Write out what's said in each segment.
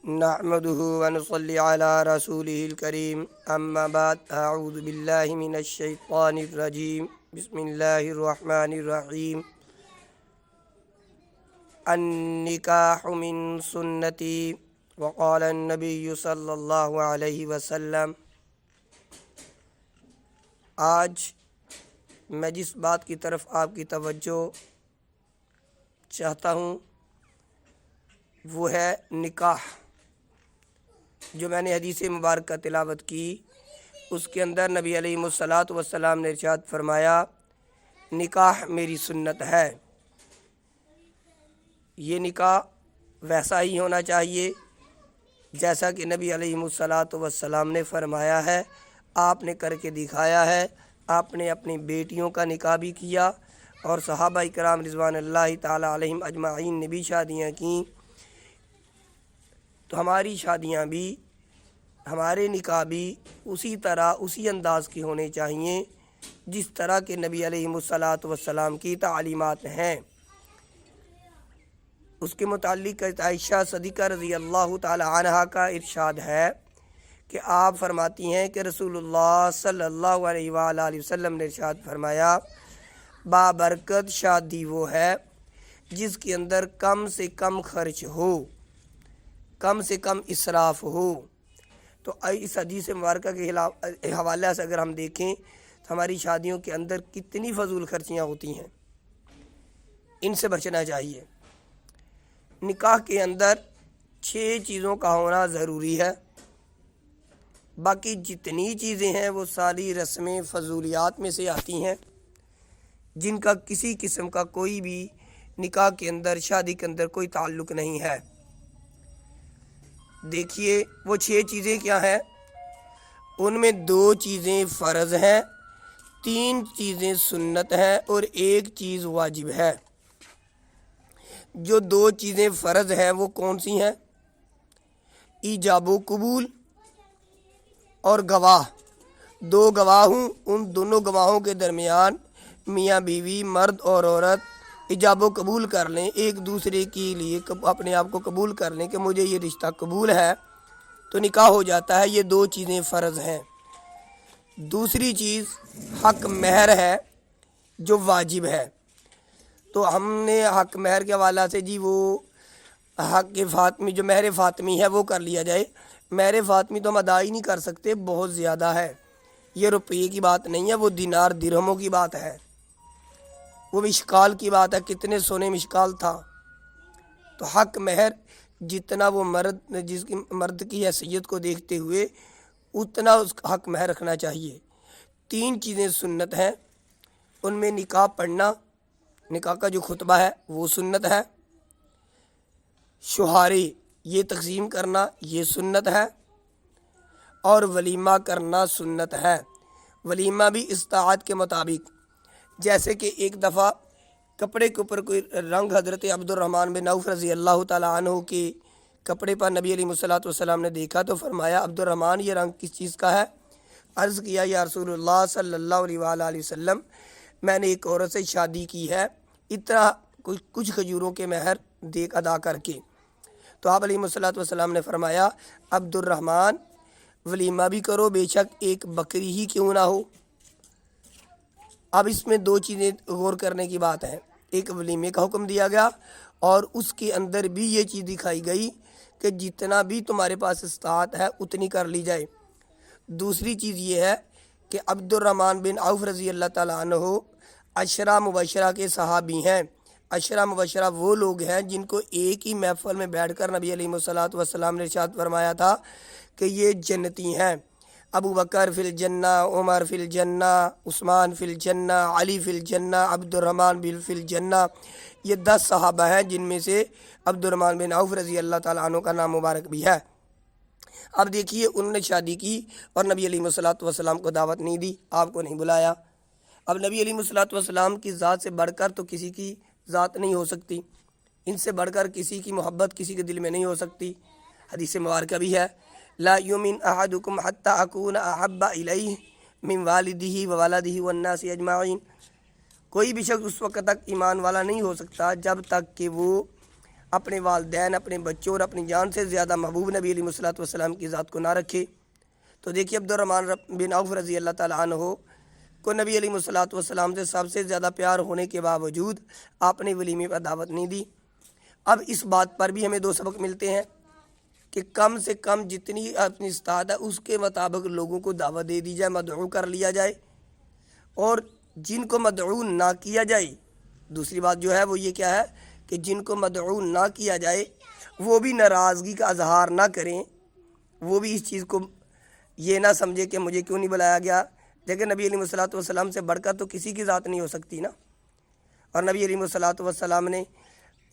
نحمده ونصلي على رسوله الكريم اما بعد اعوذ بالله من الشيطان الرجيم بسم الله الرحمن الرحيم النکاح من سنتی وقال النبی صلی اللہ علیہ وسلم۔ آج میں جس بات کی طرف آپ کی توجہ چاہتا ہوں وہ ہے نکاح۔ جو میں نے حدیث مبارکہ تلاوت کی اس کے اندر نبی علیہ الصلوۃ والسلام نے ارشاد فرمایا نکاح میری سنت ہے۔ یہ نکاح ویسا ہی ہونا چاہیے جیسا کہ نبی علیہ الصلوۃ والسلام نے فرمایا ہے، آپ نے کر کے دکھایا ہے۔ آپ نے اپنی بیٹیوں کا نکاح بھی کیا اور صحابہ کرام رضوان اللہ تعالی علیہم اجمعین نے بھی شادیاں کیں، تو ہماری شادیاں بھی، ہمارے نکاح بھی اسی طرح اسی انداز کے ہونے چاہیے جس طرح کے نبی علیہ الصلوۃ والسلام کی تعلیمات ہیں۔ اس کے متعلق عائشہ صدیقہ رضی اللہ تعالی عنہا کا ارشاد ہے کہ آپ فرماتی ہیں کہ رسول اللہ صلی اللہ علیہ وآلہ وسلم نے ارشاد فرمایا بابرکت شادی وہ ہے جس کے اندر کم سے کم خرچ ہو، کم سے کم اسراف ہو۔ تو اس حدیث مبارکہ کے حوالے سے اگر ہم دیکھیں تو ہماری شادیوں کے اندر کتنی فضول خرچیاں ہوتی ہیں، ان سے بچنا چاہیے۔ نکاح کے اندر 6 چیزوں کا ہونا ضروری ہے، باقی جتنی چیزیں ہیں وہ ساری رسمیں فضولیات میں سے آتی ہیں جن کا کسی قسم کا کوئی بھی نکاح کے اندر، شادی کے اندر کوئی تعلق نہیں ہے۔ دیکھیے وہ 6 چیزیں کیا ہیں، ان میں 2 چیزیں فرض ہیں، 3 چیزیں سنت ہیں اور 1 چیز واجب ہے۔ جو 2 چیزیں فرض ہیں وہ کون سی ہیں؟ ایجاب و قبول اور گواہ۔ 2 گواہ ہوں، ان دونوں گواہوں کے درمیان میاں بیوی، مرد اور عورت ایجاب و قبول کر لیں، ایک دوسرے کے لیے اپنے آپ کو قبول کر لیں کہ مجھے یہ رشتہ قبول ہے، تو نکاح ہو جاتا ہے۔ یہ 2 چیزیں فرض ہیں۔ دوسری چیز حق مہر ہے جو واجب ہے۔ تو ہم نے حق مہر کے حوالہ سے وہ حق فاطمی، جو مہر فاطمی ہے وہ کر لیا جائے۔ مہر فاطمی تو ہم ادا ہی نہیں کر سکتے، بہت زیادہ ہے۔ یہ روپے کی بات نہیں ہے، وہ دینار درہموں کی بات ہے، وہ مشکال کی بات ہے، کتنے سونے مشکال تھا۔ تو حق مہر جتنا وہ مرد، جس کی مرد کی حیثیت کو دیکھتے ہوئے اتنا اس کا حق مہر رکھنا چاہیے۔ 3 چیزیں سنت ہیں، ان میں نکاح پڑھنا، نکاح کا جو خطبہ ہے وہ سنت ہے، شہارے یہ تقسیم کرنا یہ سنت ہے، اور ولیمہ کرنا سنت ہے۔ ولیمہ بھی استطاعت کے مطابق، جیسے کہ ایک دفعہ کپڑے کے اوپر کوئی رنگ حضرت عبد الرحمن بن عوف رضی اللہ تعالیٰ عنہ کے کپڑے پر نبی علیہ الصلوۃ والسلام نے دیکھا تو فرمایا عبد الرحمن یہ رنگ کس چیز کا ہے؟ عرض کیا یا رسول اللہ صلی اللہ علیہ وآلہ وسلم میں نے ایک عورت سے شادی کی ہے اتنا کچھ کھجوروں کے مہر ادا کر کے۔ تو آپ علیہ الصلوۃ والسلام نے فرمایا عبد الرحمن ولیمہ بھی کرو، بے شک ایک بکری ہی کیوں نہ ہو۔ اب اس میں 2 چیزیں غور کرنے کی بات ہے، ایک ولیمے کا حکم دیا گیا اور اس کے اندر بھی یہ چیز دکھائی گئی کہ جتنا بھی تمہارے پاس استطاعت ہے اتنی کر لی جائے۔ دوسری چیز یہ ہے کہ عبد الرحمن بن عوف رضی اللہ تعالیٰ عنہ عشرہ مبشرہ کے صحابی ہیں۔ عشرہ مبشرہ وہ لوگ ہیں جن کو ایک ہی محفل میں بیٹھ کر نبی علیہ الصلوۃ والسلام نے ارشاد فرمایا تھا کہ یہ جنتی ہیں۔ ابو بکر فی الجنہ، عمر فی الجنہ، عثمان فی الجنہ، علی فی الجنہ، عبد الرحمن بن فی الجنہ۔ یہ 10 صحابہ ہیں جن میں سے عبد الرحمن بن عوف رضی اللہ تعالیٰ عنہ کا نام مبارک بھی ہے۔ اب دیکھیے انہوں نے شادی کی اور نبی علیہ الصلوۃ والسلام کو دعوت نہیں دی، آپ کو نہیں بلایا۔ اب نبی علیہ الصلوۃ والسلام کی ذات سے بڑھ کر تو کسی کی ذات نہیں ہو سکتی، ان سے بڑھ کر کسی کی محبت کسی کے دل میں نہیں ہو سکتی۔ حدیث مبارکہ بھی ہے لا یؤمن احدکم حتی اکون احب الیہ من والدہ وولدہ والناس اجمعین۔ کوئی بھی شخص اس وقت تک ایمان والا نہیں ہو سکتا جب تک کہ وہ اپنے والدین، اپنے بچوں اور اپنی جان سے زیادہ محبوب نبی علیہ الصلوۃ والسلام کی ذات کو نہ رکھے۔ تو دیکھیے عبد الرحمن بن عوف رضی اللہ تعالیٰ عنہ کو نبی علیہ الصلوۃ والسلام سے سب سے زیادہ پیار ہونے کے باوجود آپ نے ولیمے پر دعوت نہیں دی۔ اب اس بات پر بھی ہمیں دو سبق ملتے ہیں کہ کم سے کم جتنی اپنی استطاعت ہے اس کے مطابق لوگوں کو دعوت دے دی جائے، مدعو کر لیا جائے، اور جن کو مدعو نہ کیا جائے، دوسری بات جو ہے وہ یہ کیا ہے کہ جن کو مدعو نہ کیا جائے وہ بھی ناراضگی کا اظہار نہ کریں، وہ بھی اس چیز کو یہ نہ سمجھے کہ مجھے کیوں نہیں بلایا گیا۔ لیکن نبی علیہ الصلوۃ والسلام سے بڑھ کر تو کسی کی ذات نہیں ہو سکتی نا۔ اور نبی علیہ الصلوۃ والسلام نے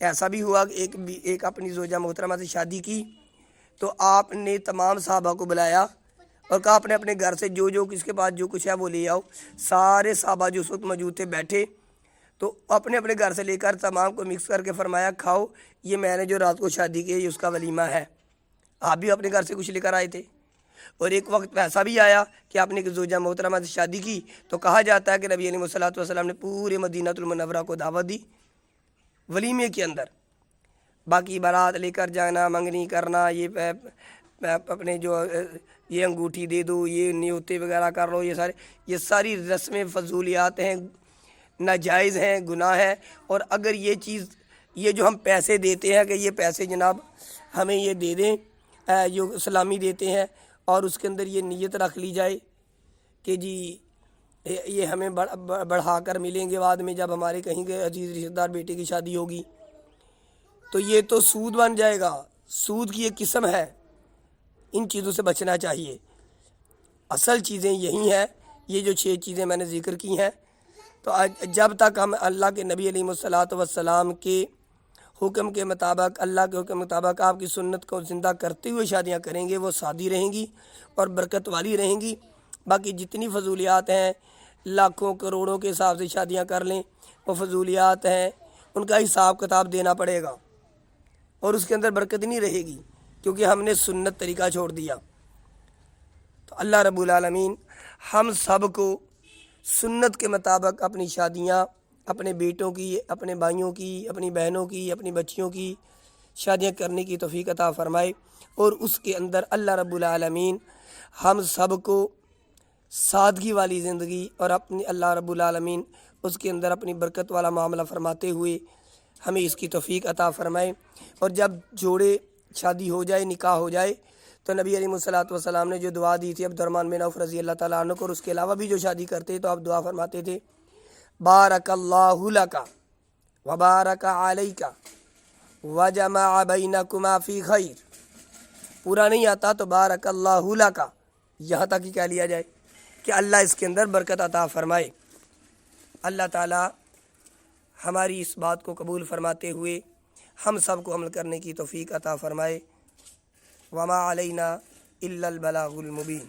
ایسا بھی ہوا کہ ایک اپنی زوجہ محترمہ سے شادی کی تو آپ نے تمام صحابہ کو بلایا اور کہا اپنے اپنے گھر سے جو کس کے پاس جو کچھ ہے وہ لے آؤ۔ سارے صحابہ جو اس وقت موجود تھے بیٹھے تو اپنے اپنے گھر سے لے کر تمام کو مکس کر کے فرمایا کھاؤ، یہ میں نے جو رات کو شادی کی یہ اس کا ولیمہ ہے۔ آپ بھی اپنے گھر سے کچھ لے کر آئے تھے۔ اور ایک وقت ایسا بھی آیا کہ آپ نے ایک زوجہ محترمہ سے شادی کی تو کہا جاتا ہے کہ نبی علیہ الصلوۃ والسلام نے پورے مدینہ المنورہ کو دعوت دی ولیمے کے اندر۔ باقی بارات لے کر جانا، منگنی کرنا، یہ اپنے جو یہ انگوٹھی دے دو، یہ نیوتے وغیرہ کر لو، یہ ساری رسمیں فضولیات ہیں، ناجائز ہیں، گناہ ہے۔ اور اگر یہ چیز، یہ جو ہم پیسے دیتے ہیں کہ یہ پیسے جناب ہمیں یہ دے دیں، جو سلامی دیتے ہیں، اور اس کے اندر یہ نیت رکھ لی جائے کہ جی یہ ہمیں بڑھا کر ملیں گے بعد میں جب ہمارے کہیں کے عزیز رشتہ دار بیٹے کی شادی ہوگی، تو یہ تو سود بن جائے گا، سود کی ایک قسم ہے۔ ان چیزوں سے بچنا چاہیے۔ اصل چیزیں یہی ہیں، یہ جو 6 چیزیں میں نے ذکر کی ہیں۔ تو جب تک ہم اللہ کے نبی علیہ الصلوۃ والسلام کے حکم کے مطابق، اللہ کے حکم کے مطابق آپ کی سنت کو زندہ کرتے ہوئے شادیاں کریں گے، وہ سادی رہیں گی اور برکت والی رہیں گی۔ باقی جتنی فضولیات ہیں، لاکھوں کروڑوں کے حساب سے شادیاں کر لیں، وہ فضولیات ہیں، ان کا حساب کتاب دینا پڑے گا اور اس کے اندر برکت نہیں رہے گی، کیونکہ ہم نے سنت طریقہ چھوڑ دیا۔ تو اللہ رب العالمین ہم سب کو سنت کے مطابق اپنی شادیاں، اپنے بیٹوں کی، اپنے بھائیوں کی، اپنی بہنوں کی، اپنی بچیوں کی شادیاں کرنے کی توفیق عطا فرمائے، اور اس کے اندر اللہ رب العالمین ہم سب کو سادگی والی زندگی اور اپنی اللہ رب العالمین اس کے اندر اپنی برکت والا معاملہ فرماتے ہوئے ہمیں اس کی توفیق عطا فرمائے۔ اور جب جوڑے شادی ہو جائے، نکاح ہو جائے، تو نبی علیہ الصلوۃ والسلام نے جو دعا دی تھی عبد الرحمن بن عوف رضی اللہ تعالیٰ عنہ کو، اور اس کے علاوہ بھی جو شادی کرتے تو آپ دعا فرماتے تھے بارک اللہ لک وبارک علیک وجمع بینکما فی خیر۔ پورا نہیں آتا تو بارک اللہ لک، یہاں تک ہی کہہ لیا جائے کہ اللہ اس کے اندر برکت عطا فرمائے۔ اللہ تعالیٰ ہماری اس بات کو قبول فرماتے ہوئے ہم سب کو عمل کرنے کی توفیق عطا فرمائے۔ وما علینا الا البلاغ المبین۔